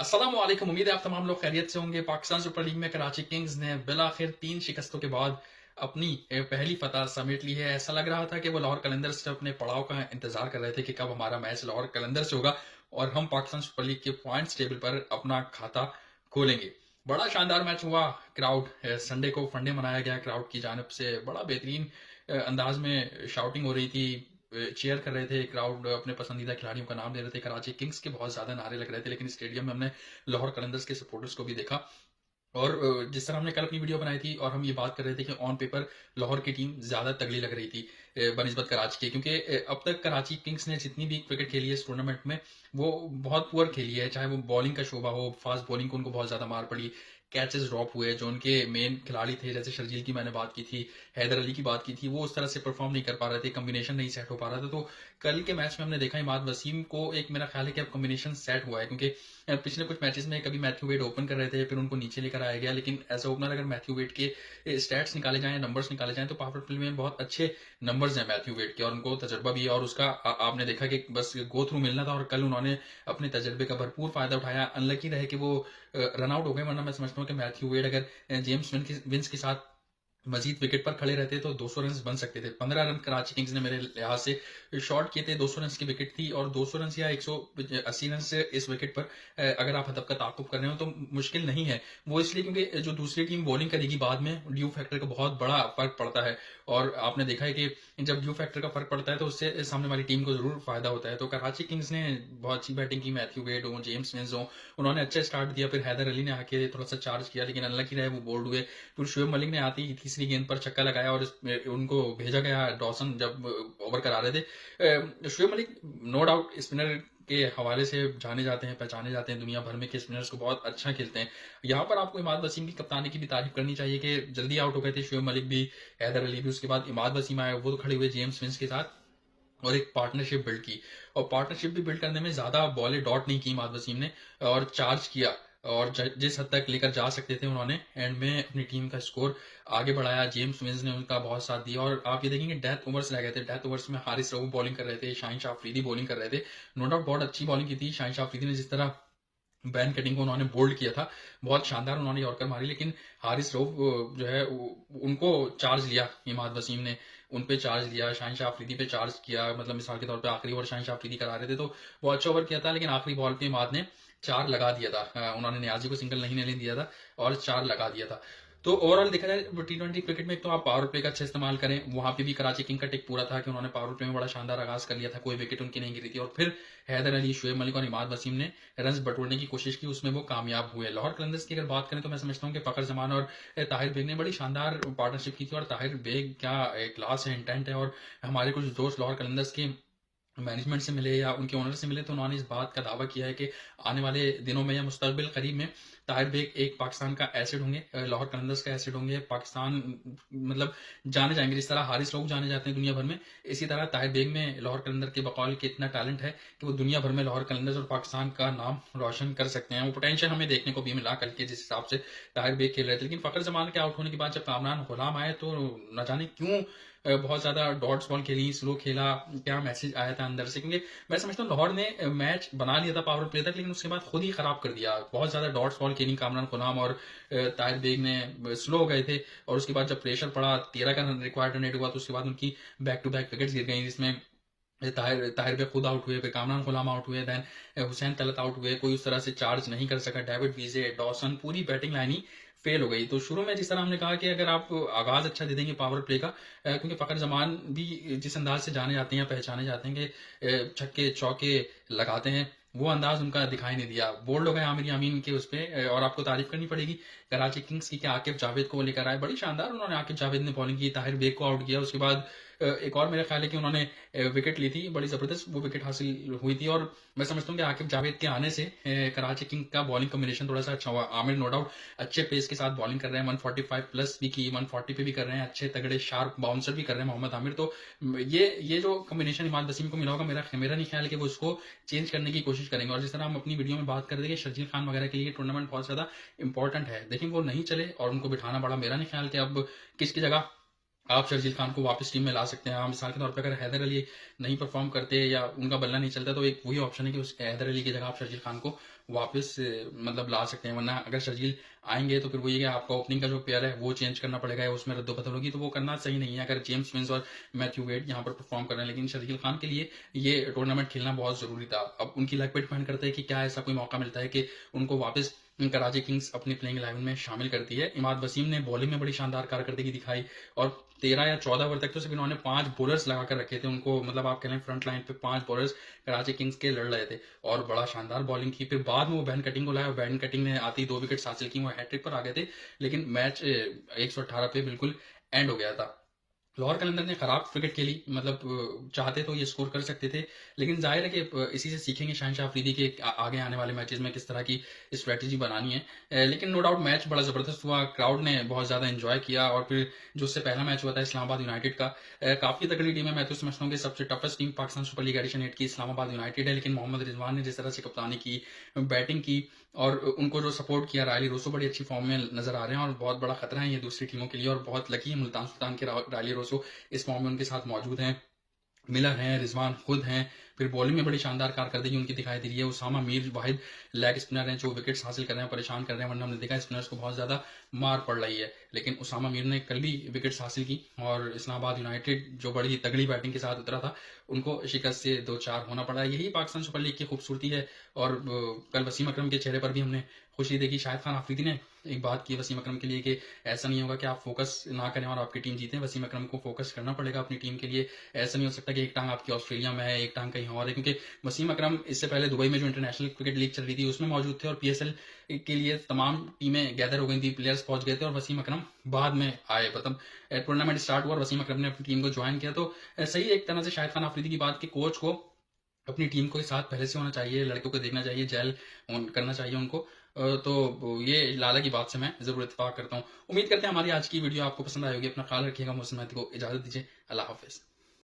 अस्सलाम वालेकुम। उम्मीद है आप तमाम लोग खैरियत से होंगे। पाकिस्तान सुपर लीग में कराची किंग्स ने बिलाखिर 3 शिकस्तों के बाद अपनी पहली फतह समेट ली है। ऐसा लग रहा था कि वो लाहौर कलंदर्स से अपने पड़ाव का इंतजार कर रहे थे कि कब हमारा मैच लाहौर कलंदर से होगा और हम पाकिस्तान सुपर लीग के पॉइंट्स टेबल पर अपना खाता खोलेंगे। बड़ा शानदार मैच हुआ। क्राउड संडे को फंडे मनाया गया क्राउड की जानिब से। बड़ा बेहतरीन अंदाज में शाउटिंग हो रही थी, चेयर कर रहे थे क्राउड, अपने पसंदीदा खिलाड़ियों का नाम ले रहे थे। कराची किंग्स के बहुत ज्यादा नारे लग रहे थे, लेकिन स्टेडियम में हमने लाहौर कलंदर्स के सपोर्टर्स को भी देखा। और जिस तरह हमने कल अपनी वीडियो बनाई थी और हम ये बात कर रहे थे कि ऑन पेपर लाहौर की टीम ज्यादा तगड़ी लग रही थी बनिस्बत कराची के, क्योंकि अब तक कराची किंग्स ने जितनी भी क्रिकेट खेली है इस टूर्नामेंट में वो बहुत पुअर खेली है। चाहे वो बॉलिंग का शोबा हो, फास्ट बॉलिंग को उनको बहुत ज्यादा मार पड़ी, कैचेस ड्रॉप हुए, जो उनके मेन खिलाड़ी थे जैसे शर्जील की मैंने बात की थी, हैदर अली की बात की थी, वो उस तरह से परफॉर्म नहीं कर पा रहे थे, कॉम्बिनेशन नहीं सेट हो पा रहा था। तो कल के मैच में हमने देखा इमाद वसीम को, एक मेरा ख्याल है कि अब कॉम्बिनेशन सेट हुआ है, क्योंकि पिछले कुछ मैचेस में कभी मैथ्यू वेड ओपन कर रहे थे फिर उनको नीचे लेकर आया गया, लेकिन एज ओपनर अगर मैथ्यू वेड के स्टैट्स निकाले जाएं, नंबर्स निकाले जाएं, तो पावर प्ले में बहुत अच्छे नंबर्स हैं मैथ्यू वेड के और उनको तजर्बा भी है। और उसका आपने देखा कि बस गो थ्रू मिलना था और कल उन्होंने अपने तजर्बे का भरपूर फायदा उठाया। अनलकी रहे कि वो रन आउट हो गए, वरना मैं समझता हूँ कि मैथ्यू वेड अगर जेम्स विंस के साथ मजीद विकेट पर खड़े रहते तो 200 रन बन सकते थे। 15 रन कराची किंग्स ने मेरे लिहाज से शॉर्ट किए थे। 200 रन की विकेट थी और 200 रन या 180 रन से इस विकेट पर अगर आप हदफ का ताकुब कर रहे हो तो मुश्किल नहीं है। वो इसलिए क्योंकि जो दूसरी टीम बॉलिंग करेगी बाद में ड्यू फैक्टर का बहुत बड़ा फर्क पड़ता है, और आपने देखा है कि जब ड्यू फैक्टर का फर्क पड़ता है तो उससे सामने वाली टीम को जरूर फायदा होता है। तो कराची किंग्स ने बहुत अच्छी बैटिंग की। मैथ्यू वेड हो, जेम्स विंस हो, उन्होंने अच्छा स्टार्ट दिया। फिर हैदर अली ने आके थोड़ा सा चार्ज किया, लेकिन अनलकी रहे वो बोल्ड हुए। फिर शुएब मलिक ने आती ही तीसरी गेंद पर छक्का लगाया और उनको भेजा गया डॉसन जब ओवर करा रहे थे। Shoaib Malik no doubt spinner के हवाले से जाने जाते हैं, पहचाने जाते हैं दुनिया भर में कि स्पिनर्स को बहुत अच्छा खेलते हैं। यहाँ पर आपको इमाद वसीम की कप्तानी की भी तारीफ करनी चाहिए कि जल्दी आउट हो गए थे शुएब मलिक भी, हैदर अली भी, उसके बाद इमाद वसीम आए, वो तो खड़े हुए जेम्स विंस के साथ और एक पार्टनरशिप बिल्ड की। और पार्टनरशिप भी बिल्ड करने में ज्यादा बॉले डॉट नहीं की इमाद वसीम ने, और चार्ज किया और जिस हद तक लेकर जा सकते थे उन्होंने एंड में अपनी टीम का स्कोर आगे बढ़ाया। जेम्स विंस ने उनका बहुत साथ दिया और आप ये देखेंगे डेथ ओवर्स रह गए थे। डेथ ओवर्स में हारिस रऊफ बॉलिंग कर रहे थे, शाहीन शाह अफरीदी बॉलिंग कर रहे थे। नो डाउट बहुत अच्छी बॉलिंग की थी शाहीन शाह अफरीदी ने, जिस तरह बैन कटिंग को उन्होंने बोल्ड किया था, बहुत शानदार उन्होंने यॉर्कर मारी। लेकिन हारिस रऊफ जो है उनको चार्ज लिया इमाद वसीम ने, उन पे चार्ज लिया, शाहीन शाह अफरीदी पे चार्ज किया। मतलब मिसाल के तौर पे आखिरी ओवर शाहीन शाह अफरीदी करा रहे थे तो वो अच्छा ओवर किया था, लेकिन आखिरी बॉल पे इमाद ने चार लगा दिया था। उन्होंने न्याजी को सिंगल नहीं लेने दिया था और चार लगा दिया था। तो ओवरऑल देखा जाए T20 क्रिकेट में, तो आप पावर प्ले का अच्छा इस्तेमाल करें। वहां पे भी कराची किंग का टेक पूरा था कि उन्होंने पावर प्ले में बड़ा शानदार आगाज कर लिया था, कोई विकेट उनकी नहीं गिरी थी, और फिर हैदर अली, शुएब मलिक और इमाद वसीम ने रन बटोरने की कोशिश की, उसमें वो कामयाब हुए। लाहौर कलंदर्स की अगर बात करें तो मैं समझता हूँ कि फखर जमान और ताहिर बेग ने बड़ी शानदार पार्टनरशिप की थी। और ताहिर बेग क्या क्लास है, इंटेंट है। और हमारे कुछ दोस्त लाहौर कलंदर्स के मैनेजमेंट से मिले या उनके ओनर से मिले तो उन्होंने इस बात का दावा किया है कि आने वाले दिनों में या मुस्तकबिल करीब में ताहिर बेग एक पाकिस्तान का एसेट होंगे, लाहौर कलंदर्स का एसेट होंगे। पाकिस्तान मतलब जाने जाएंगे, जिस तरह हारिस लोग जाने जाते हैं दुनिया भर में, इसी तरह ताहिर बेग में लाहौर कलंदर के बकौल के इतना टैलेंट है कि वो दुनिया भर में लाहौर कलंदर्स और पाकिस्तान का नाम रोशन कर सकते हैं। वो पोटेंशियल हमें देखने को भी मिला कल के जिस हिसाब से ताहिर बेग खेल रहे थे। लेकिन फखर जमान के आउट होने के बाद जब कामरान गुलाम आए तो न जाने क्यों बहुत ज्यादा डॉट्स बॉल खेली, स्लो खेला, क्या मैसेज आया था अंदर से। क्योंकि मैं समझता हूँ लाहौर ने मैच बना लिया था पावर प्ले तक, लेकिन उसके बाद खुद ही खराब कर दिया। बहुत ज्यादा डॉट्स बॉल खेली कामरान गुलाम और ताहिर बेग ने, स्लो हो गए थे। और उसके बाद जब प्रेशर पड़ा, 13 का रिक्वायर्ड रन रेट हुआ, तो उसके बाद उनकी बैक टू बैक विकेट्स गिर गई, जिसमें ताहिर ताहिर बेग खुद आउट हुए, फिर कामरान गुलाम आउट हुए, देन हुसैन तलत आउट हुए, कोई उस तरह से चार्ज नहीं कर सका। डेविड वीजे, डॉसन, पूरी बैटिंग लाइन ही फेल हो गई। तो शुरू में जिस तरह हमने कहा कि अगर आप आगाज अच्छा दे देंगे पावर प्ले का, क्योंकि फखर जमान भी जिस अंदाज से जाने जाते हैं, पहचाने जाते हैं कि छक्के चौके लगाते हैं, वो अंदाज उनका दिखाई नहीं दिया। बोल्ड हो गए आमिर यामीन के उस पर। और आपको तारीफ करनी पड़ेगी कराची किंग्स की कि आकिब जावेद को लेकर आए, बड़ी शानदार उन्होंने आकिब जावेद ने बॉलिंग की, ताहिर बेग को आउट किया। उसके बाद एक और मेरा ख्याल है कि उन्होंने विकेट ली थी, बड़ी जबरदस्त वो विकेट हासिल हुई थी। और मैं समझता हूँ कि आकिब जावेद के आने से कराची किंग का बॉलिंग कॉम्बिनेशन थोड़ा सा अच्छा हुआ। आमिर नो डाउट अच्छे पेस के साथ बॉलिंग कर रहे हैं, 145 प्लस भी की, 140 पे भी कर रहे हैं, अच्छे तगड़े शार्प बाउंसर भी कर रहे हैं मोहम्मद आमिर। तो ये जो कॉम्बिनेशन इमाद वसीम को मिला होगा, मेरा नहीं ख्याल कि वो इसको चेंज करने की कोशिश करेंगे। और जिस तरह हम अपनी वीडियो में बात कर रहे थे कि शर्जील खान वगैरह के लिए टूर्नामेंट बहुत ज्यादा इंपॉर्टेंट है, लेकिन वो नहीं चले और उनको बिठाना पड़ा। मेरा नहीं ख्याल कि अब किसकी जगह आप शर्जील खान को वापस टीम में ला सकते हैं। मिसाल के तौर पर अगर हैदर अली नहीं परफॉर्म करते या उनका बल्ला नहीं चलता, तो एक वही ऑप्शन है कि उस हैदर अली की जगह आप शर्जील खान को वापस मतलब ला सकते हैं, वरना अगर शर्जील आएंगे तो फिर वो ये कि आपका ओपनिंग का जो पेयर है वो चेंज करना पड़ेगा, उसमें रद्दोबदल होगी, तो वो करना सही नहीं है अगर जेम्स विंस और मैथ्यू वेड यहाँ पर परफॉर्म कर रहे हैं। लेकिन शर्जील खान के लिए ये टूर्नामेंट खेलना बहुत जरूरी था। अब उनकी लक पे डिपेंड करता है कि क्या ऐसा कोई मौका मिलता है कि उनको वापस कराची किंग्स अपनी प्लेइंग 11 में शामिल करती है। इमाद वसीम ने बॉलिंग में बड़ी शानदार कारकर्दगी दिखाई और 13 या 14 ओवर तक तो सिर्फ इन्होंने 5 बॉलर्स लगा कर रखे थे उनको, मतलब आप कह लें फ्रंट लाइन पे 5 बॉलर्स कराची किंग्स के लड़ रहे थे और बड़ा शानदार बॉलिंग की। फिर बाद में वो बैन कटिंग को लाया और बैन कटिंग ने आती 2 विकेट हासिल की, वो हैट्रिक पर आ गए थे। लेकिन मैच 118 पे बिल्कुल एंड हो गया था। लाहौर कलंदर ने खराब क्रिकेट खेली, मतलब चाहते तो ये स्कोर कर सकते थे, लेकिन जाहिर है कि इसी से सीखेंगे शहनशाह अफरीदी के आगे आने वाले मैचेस में किस तरह की स्ट्रेटजी बनानी है। लेकिन नो डाउट मैच बड़ा जबरदस्त हुआ, क्राउड ने बहुत ज्यादा एंजॉय किया। और फिर जो उससे पहला मैच हुआ था इस्लामाबाद यूनाइटेड का, काफी तगड़ी टीम है। मैं तो समझता हूँ कि सबसे toughest team Pakistan super league edition 8 की इस्लामाबाद यूनाइटेड है, लेकिन मोहम्मद रिजवान ने जिस तरह से कप्तानी की, बैटिंग की और उनको जो सपोर्ट किया, रायली रोसो बड़ी अच्छी फॉर्म में नजर आ रहे हैं और बहुत बड़ा खतरा है ये दूसरी टीमों के लिए। और बहुत लकी है मुल्तान सुल्तान के रायली रोसो इस फॉर्म में उनके साथ मौजूद हैं। मिलर हैं, रिजवान खुद हैं। फिर बॉलिंग में बड़ी शानदार कारकर्दगी उनकी दिखाई दे रही है। उसामा मीर वाहिद लेग स्पिनर हैं जो विकेट्स हासिल कर रहे हैं, परेशान कर रहे हैं, वरना हमने देखा स्पिनर्स को बहुत ज्यादा मार पड़ रही है। लेकिन उसामा मीर ने कल भी विकेट्स हासिल की और इस्लामाबाद यूनाइटेड जो बड़ी तगड़ी बैटिंग के साथ उतरा था उनको शिकस्त से 2-4 होना पड़ा। यही पाकिस्तान सुपर लीग की खूबसूरती है। और कल वसीम अकरम के चेहरे पर भी हमने खुशी देखी। शाहिद खान आफरीदी ने एक बात की वसीम अकरम के लिए कि ऐसा नहीं होगा कि आप फोकस ना करें और आपकी टीम जीते। वसीम अकरम को फोकस करना पड़ेगा अपनी टीम के लिए। ऐसा नहीं हो सकता कि एक टांग आपकी ऑस्ट्रेलिया में है, एक टांग कहीं और है, क्योंकि वसीम अकरम इससे पहले दुबई में जो इंटरनेशनल क्रिकेट लीग चल रही थी उसमें मौजूद थे और पीएसएल के लिए तमाम टीमें गैदर हो गई थी, प्लेयर्स पहुंच गए थे और वसीम अकरम बाद में आए। मतलब टूर्नामेंट स्टार्ट हुआ और वसीम अकरम ने अपनी टीम को ज्वाइन किया। तो सही एक तरह से शाहिद खान आफरीदी की बात कि कोच को अपनी टीम को साथ पहले से होना चाहिए, लड़कों को देखना चाहिए, जेल करना चाहिए उनको। तो ये लाला की बात से मैं जरूर इत्तेफाक करता हूँ। उम्मीद करते हैं हमारी आज की वीडियो आपको पसंद आई होगी। अपना ख्याल रखिएगा। मोहसिन मेहदी को इजाजत दीजिए। अल्लाह हाफिज।